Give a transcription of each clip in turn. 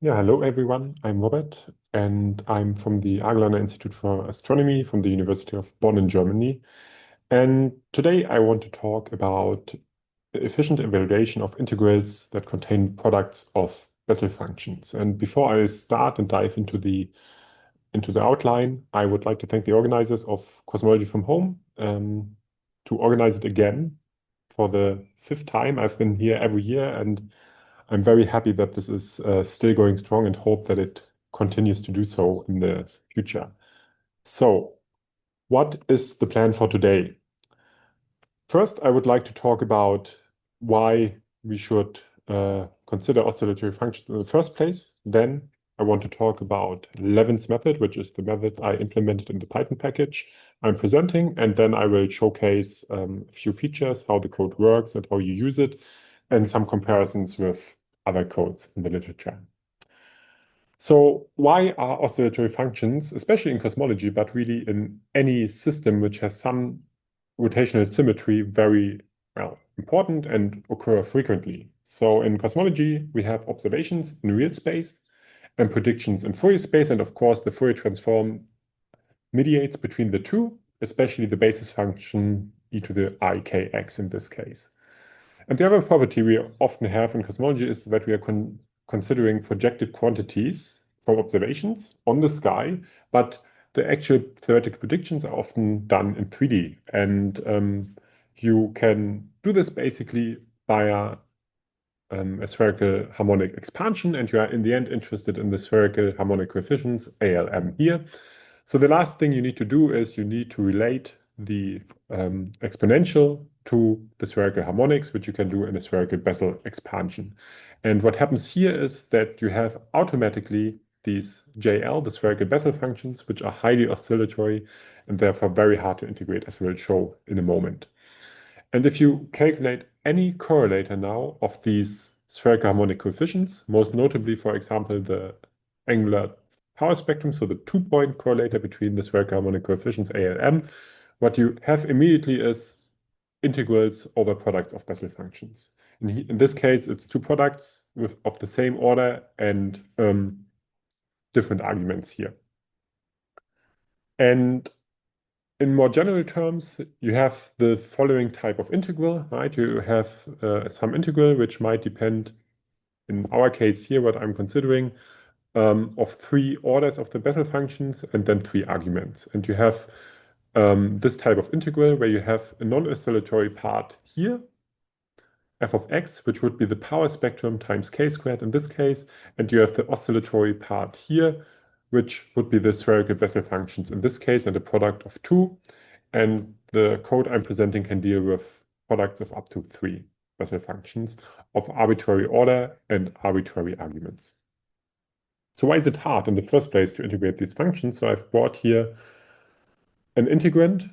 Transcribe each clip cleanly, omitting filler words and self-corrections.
Yeah, hello everyone. I'm Robert, and I'm from the Argelaner Institute for Astronomy from the University of Bonn in Germany. And today I want to talk about the efficient evaluation of integrals that contain products of Bessel functions. And before I start and dive into the outline, I would like to thank the organizers of Cosmology from Home to organize it again for the fifth time. I've been here every year, and I'm very happy that this is still going strong and hope that it continues to do so in the future. So, what is the plan for today? First, I would like to talk about why we should consider oscillatory functions in the first place. Then, I want to talk about Levin's method, which is the method I implemented in the Python package I'm presenting. And then I will showcase a few features, how the code works and how you use it, and some comparisons with other codes in the literature. So why are oscillatory functions, especially in cosmology, but really in any system which has some rotational symmetry, very well important and occur frequently? So in cosmology, we have observations in real space and predictions in Fourier space. And of course, the Fourier transform mediates between the two, especially the basis function e to the ikx in this case. And the other property we often have in cosmology is that we are considering projected quantities from observations on the sky, but the actual theoretical predictions are often done in 3D. And you can do this basically via a spherical harmonic expansion, and you are in the end interested in the spherical harmonic coefficients, ALM here. So the last thing you need to do is you need to relate the exponential to the spherical harmonics, which you can do in a spherical Bessel expansion. And what happens here is that you have automatically these JL, the spherical Bessel functions, which are highly oscillatory and therefore very hard to integrate, as we'll show in a moment. And if you calculate any correlator now of these spherical harmonic coefficients, most notably, for example, the angular power spectrum, so the two-point correlator between the spherical harmonic coefficients ALM, what you have immediately is integrals over products of Bessel functions. In this case, it's two products of the same order and different arguments here. And in more general terms, you have the following type of integral, right? You have some integral which might depend, in our case here, what I'm considering, of three orders of the Bessel functions and then three arguments. And you have this type of integral where you have a non-oscillatory part here, f of x, which would be the power spectrum times k squared in this case, and you have the oscillatory part here, which would be the spherical Bessel functions in this case, and a product of two. And the code I'm presenting can deal with products of up to three Bessel functions of arbitrary order and arbitrary arguments. So why is it hard in the first place to integrate these functions? So I've brought here an integrand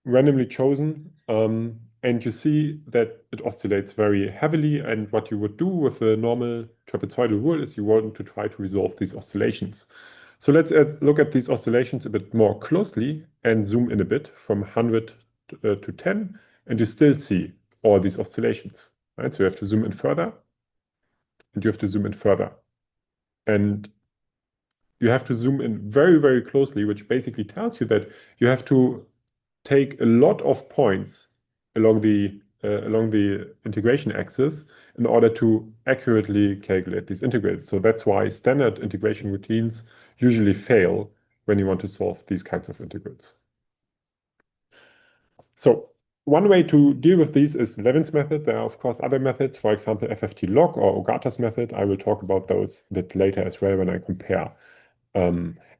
randomly chosen, and you see that it oscillates very heavily. And what you would do with a normal trapezoidal rule is you want to try to resolve these oscillations. So let's look at these oscillations a bit more closely and zoom in a bit from 100 to 10, and you still see all these oscillations, right? So you have to zoom in further, and you have to zoom in further. And you have to zoom in very, very closely, which basically tells you that you have to take a lot of points along the integration axis in order to accurately calculate these integrals. So that's why standard integration routines usually fail when you want to solve these kinds of integrals. So one way to deal with these is Levin's method. There are, of course, other methods, for example, FFT log or Ogata's method. I will talk about those a bit later as well when I compare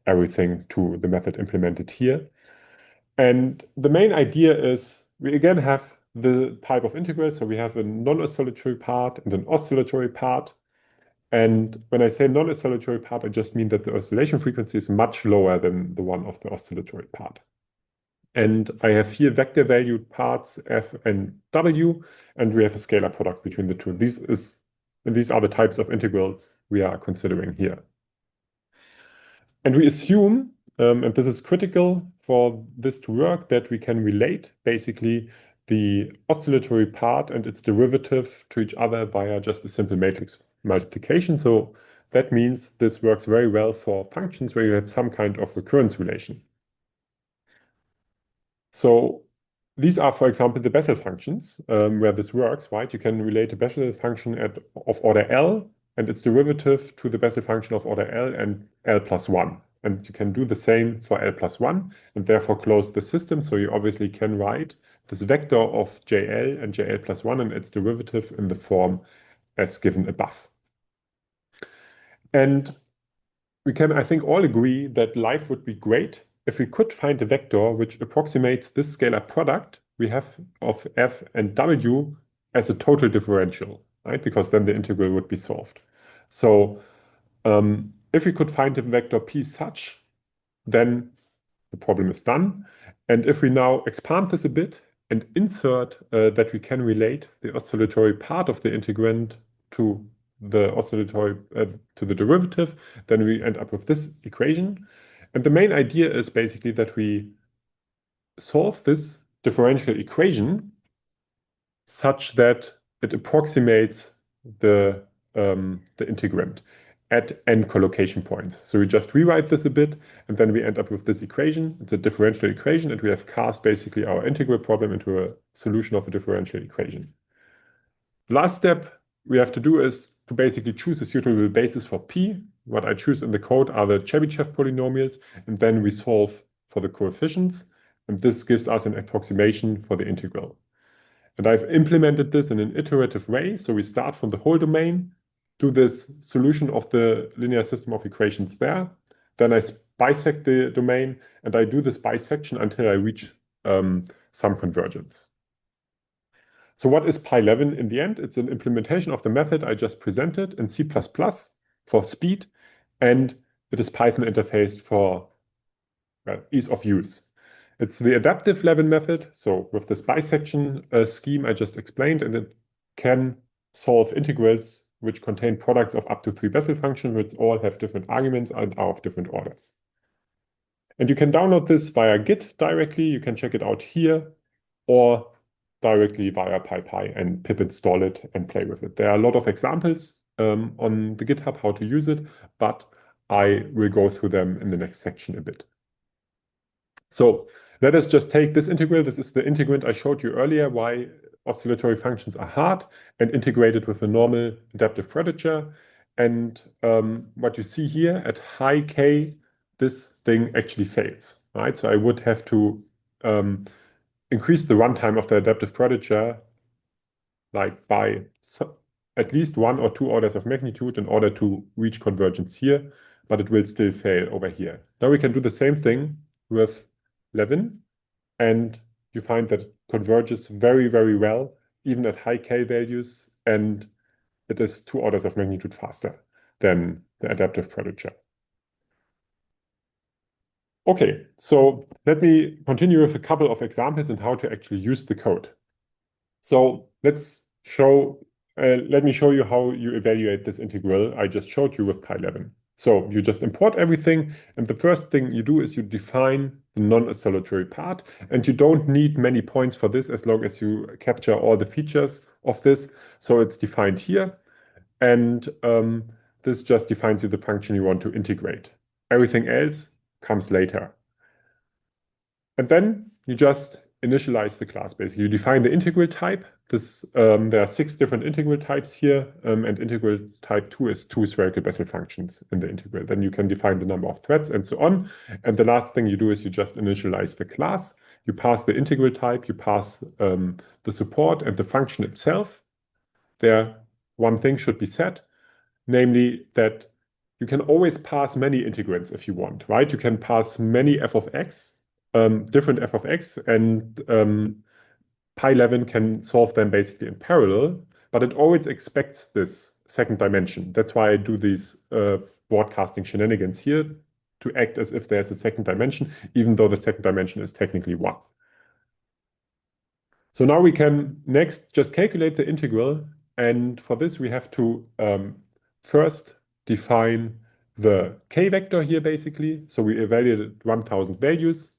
everything to the method implemented here. And the main idea is we again have the type of integral. So we have a non-oscillatory part and an oscillatory part. And when I say non-oscillatory part, I just mean that the oscillation frequency is much lower than the one of the oscillatory part. And I have here vector valued parts f and w, and we have a scalar product between the two. These are the types of integrals we are considering here. And we assume, and this is critical for this to work, that we can relate basically the oscillatory part and its derivative to each other via just a simple matrix multiplication. So that means this works very well for functions where you have some kind of recurrence relation. So these are, for example, the Bessel functions, where this works, right? You can relate a Bessel function of order L and its derivative to the Bessel function of order L and L plus 1. And you can do the same for L plus 1 and therefore close the system. So you obviously can write this vector of JL and JL plus 1 and its derivative in the form as given above. And we can, I think, all agree that life would be great if we could find a vector which approximates this scalar product we have of f and w as a total differential, right? Because then the integral would be solved. So if we could find a vector p such, then the problem is done. And if we now expand this a bit and insert that we can relate the oscillatory part of the integrand to the oscillatory to the derivative, then we end up with this equation. And the main idea is basically that we solve this differential equation such that it approximates the integrand at n collocation points. So we just rewrite this a bit, and then we end up with this equation. It's a differential equation, and we have cast basically our integral problem into a solution of a differential equation. Last step we have to do is to basically choose a suitable basis for P. What I choose in the code are the Chebyshev polynomials, and then we solve for the coefficients, and this gives us an approximation for the integral. And I've implemented this in an iterative way. So we start from the whole domain, do this solution of the linear system of equations there. Then I bisect the domain, and I do this bisection until I reach some convergence. So what is pylevin in the end? It's an implementation of the method I just presented in C++ for speed, and it is Python interfaced for ease of use. It's the adaptive Levin method. So with this bisection scheme I just explained, and it can solve integrals which contain products of up to 3 Bessel functions, which all have different arguments and are of different orders. And you can download this via Git directly. You can check it out here, or directly via PyPy and pip install it and play with it. There are a lot of examples on the GitHub how to use it, but I will go through them in the next section a bit. So let us just take this integral. This is the integrand I showed you earlier, why oscillatory functions are hard, and integrate it with a normal adaptive quadrature. And what you see here at high k, this thing actually fails, right? So I would have to increase the runtime of the adaptive quadrature like by at least 1 or 2 orders of magnitude in order to reach convergence here, but it will still fail over here. Now we can do the same thing with Levin, and you find that it converges very, very well, even at high k values, and it is 2 orders of magnitude faster than the adaptive quadrature. Okay, so let me continue with a couple of examples and how to actually use the code. So let me show you how you evaluate this integral I just showed you with pylevin. So you just import everything, and the first thing you do is you define the non-oscillatory part, and you don't need many points for this as long as you capture all the features of this. So it's defined here, and this just defines you the function you want to integrate. Everything else comes later. And then you just initialize the class. Basically, you define the integral type. There are 6 different integral types here, and integral type 2 is 2 spherical Bessel functions in the integral. Then you can define the number of threads and so on. And the last thing you do is you just initialize the class. You pass the integral type, you pass the support and the function itself. There, one thing should be set, namely that you can always pass many integrands if you want, right? You can pass many f of x, different f of x, and pylevin can solve them basically in parallel, but it always expects this second dimension. That's why I do these broadcasting shenanigans here to act as if there's a second dimension, even though the second dimension is technically 1. So now we can next just calculate the integral, and for this we have to first define the k vector here basically. So we evaluated 1000 values,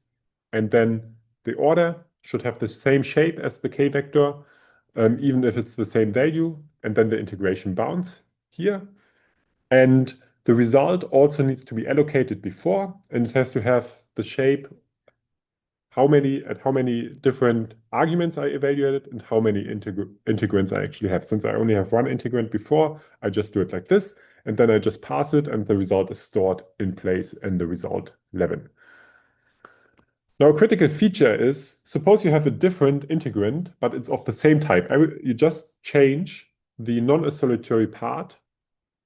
and then the order should have the same shape as the k vector, even if it's the same value, and then the integration bounds here. And The result also needs to be allocated before, and it has to have the shape how many different arguments I evaluated and how many integrands I actually have. Since I only have one integrand before, I just do it like this, and then I just pass it, and the result is stored in place in the result levin. Now, a critical feature is, suppose you have a different integrand, but it's of the same type. You just change the non-oscillatory part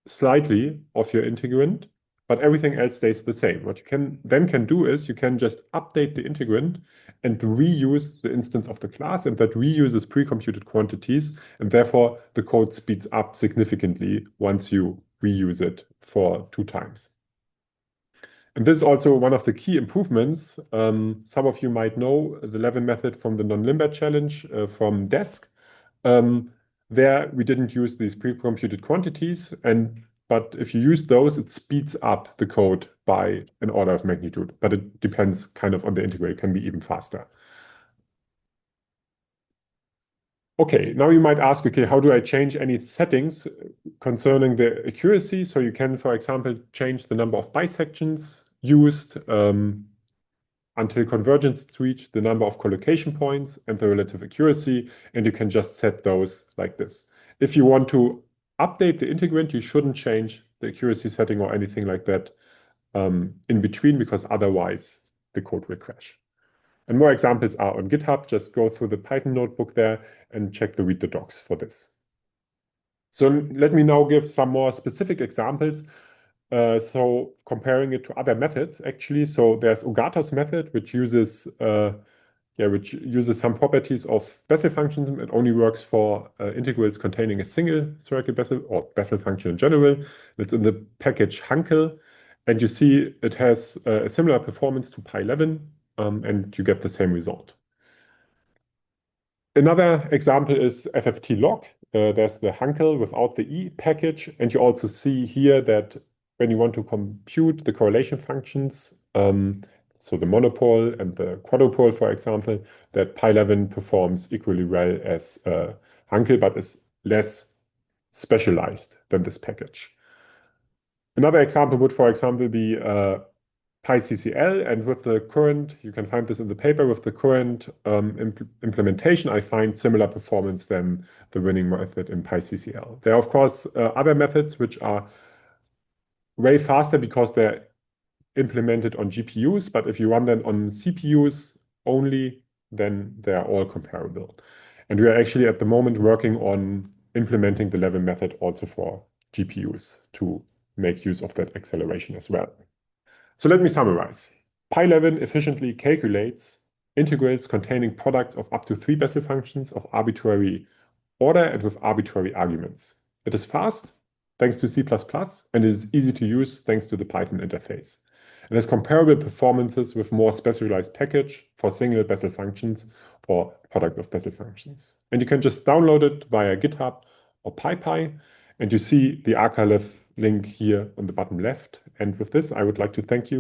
slightly of your integrand, but everything else stays the same. What you can do is you can just update the integrand and reuse the instance of the class, and that reuses pre-computed quantities, and therefore the code speeds up significantly once you reuse it for 2 times. And this is also one of the key improvements. Some of you might know the Levin method from the non-limber challenge from desk. There we didn't use these pre-computed quantities, but if you use those, it speeds up the code by an order of magnitude. But it depends kind of on the integrator, it can be even faster. Okay, now you might ask, okay, how do I change any settings concerning the accuracy? So you can, for example, change the number of bisections used until convergence is reached, the number of collocation points, and the relative accuracy, and you can just set those like this. If you want to update the integrand, you shouldn't change the accuracy setting or anything like that in between, because otherwise the code will crash. And more examples are on GitHub. Just go through the Python notebook there and check the read the docs for this. So let me now give some more specific examples. So comparing it to other methods, actually. So there's Ogata's method, which uses some properties of Bessel functions. It only works for integrals containing a single spherical Bessel or Bessel function in general. It's in the package Hankel. And you see it has a similar performance to pylevin, and you get the same result. Another example is FFT log. There's the Hankel without the E package. And you also see here that when you want to compute the correlation functions, so the monopole and the quadrupole, for example, that pylevin performs equally well as Hankel, but is less specialized than this package. Another example would, for example, be PyCCL, and with the current, you can find this in the paper, with the current implementation, I find similar performance than the winning method in PyCCL. There are, of course, other methods which are way faster because they're implemented on GPUs, but if you run them on CPUs only, then they're all comparable. And we are actually at the moment working on implementing the Levin method also for GPUs to make use of that acceleration as well. So let me summarize. Pylevin efficiently calculates integrals containing products of up to 3 Bessel functions of arbitrary order and with arbitrary arguments. It is fast, thanks to C++, and it is easy to use thanks to the Python interface. It has comparable performances with more specialized package for single Bessel functions or product of Bessel functions. And you can just download it via GitHub or PyPy, and you see the archive link here on the bottom left. And with this, I would like to thank you